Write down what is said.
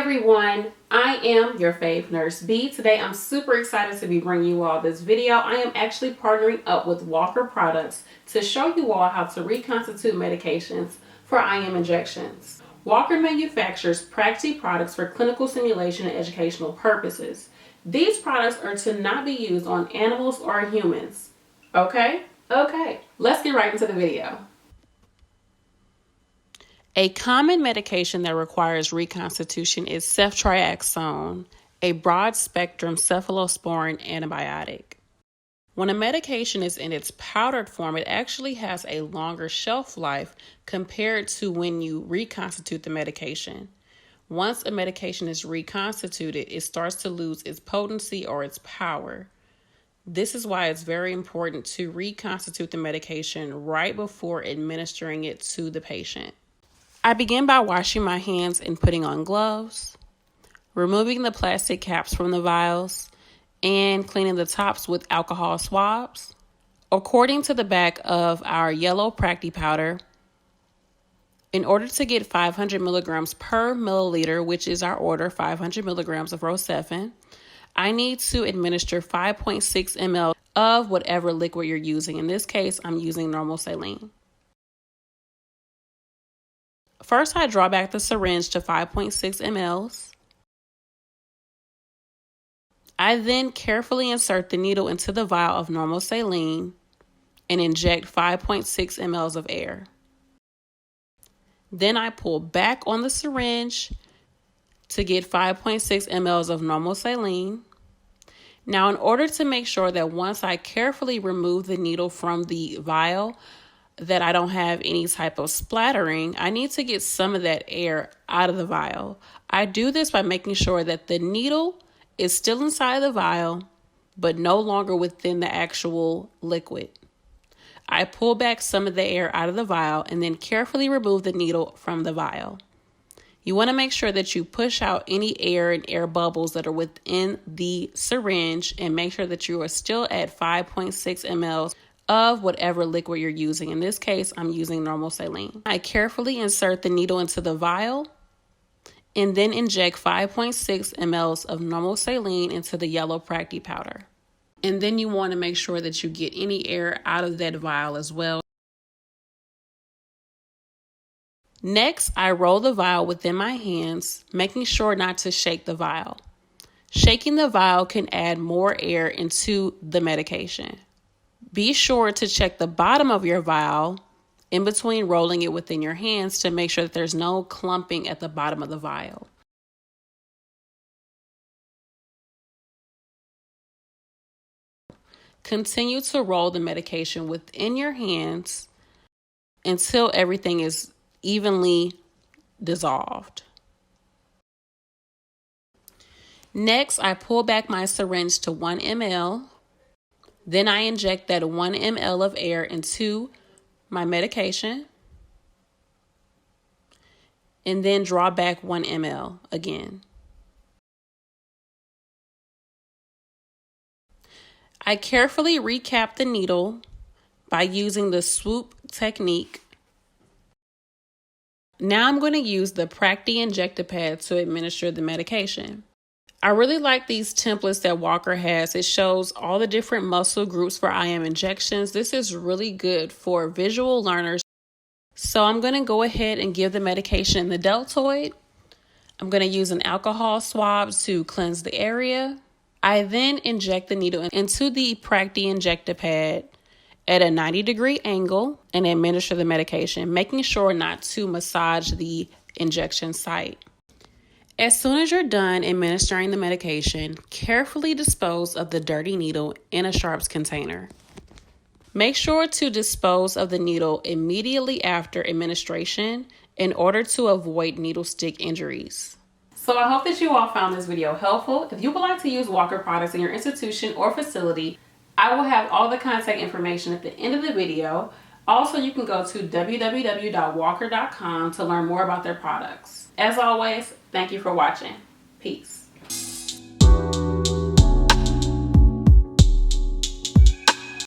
everyone, I am your fave nurse B. Today I'm super excited to be bringing you all this video. I am actually partnering up with Wallcur products to show you all how to reconstitute medications for IM injections. Wallcur manufactures practice products for clinical simulation and educational purposes. These products are to not be used on animals or humans. Okay, let's get right into the video. A common medication that requires reconstitution is ceftriaxone, a broad-spectrum cephalosporin antibiotic. When a medication is in its powdered form, it actually has a longer shelf life compared to when you reconstitute the medication. Once a medication is reconstituted, it starts to lose its potency or its power. This is why it's very important to reconstitute the medication right before administering it to the patient. I begin by washing my hands and putting on gloves, removing the plastic caps from the vials, and cleaning the tops with alcohol swabs. According to the back of our yellow practice powder, in order to get 500 milligrams per milliliter, which is our order, 500 milligrams of Rocephin, I need to administer 5.6 ml of whatever liquid you're using. In this case, I'm using normal saline. First, I draw back the syringe to 5.6 mLs. I then carefully insert the needle into the vial of normal saline and inject 5.6 mLs of air. Then I pull back on the syringe to get 5.6 mLs of normal saline. Now, in order to make sure that once I carefully remove the needle from the vial, that I don't have any type of splattering, I need to get some of that air out of the vial. I do this by making sure that the needle is still inside the vial, but no longer within the actual liquid. I pull back some of the air out of the vial and then carefully remove the needle from the vial. You want to make sure that you push out any air and air bubbles that are within the syringe and make sure that you are still at 5.6 mLs of whatever liquid you're using. In this case, I'm using normal saline. I carefully insert the needle into the vial and then inject 5.6 mLs of normal saline into the yellow practice powder. And then you want to make sure that you get any air out of that vial as well. Next, I roll the vial within my hands, making sure not to shake the vial. Shaking the vial can add more air into the medication. Be sure to check the bottom of your vial in between rolling it within your hands to make sure that there's no clumping at the bottom of the vial. Continue to roll the medication within your hands until everything is evenly dissolved. Next, I pull back my syringe to 1 ml. Then I inject that 1 ml of air into my medication and then draw back 1 ml again. I carefully recap the needle by using the swoop technique. Now I'm going to use the practice injector pad to administer the medication. I really like these templates that Wallcur has. It shows all the different muscle groups for IM injections. This is really good for visual learners. So I'm going to go ahead and give the medication in the deltoid. I'm going to use an alcohol swab to cleanse the area. I then inject the needle into the practice injector pad at a 90-degree angle and administer the medication, making sure not to massage the injection site. As soon as you're done administering the medication, carefully dispose of the dirty needle in a sharps container. Make sure to dispose of the needle immediately after administration in order to avoid needle stick injuries. So I hope that you all found this video helpful. If you would like to use Wallcur products in your institution or facility, I will have all the contact information at the end of the video. Also, you can go to www.wallcur.com to learn more about their products. As always, thank you for watching. Peace.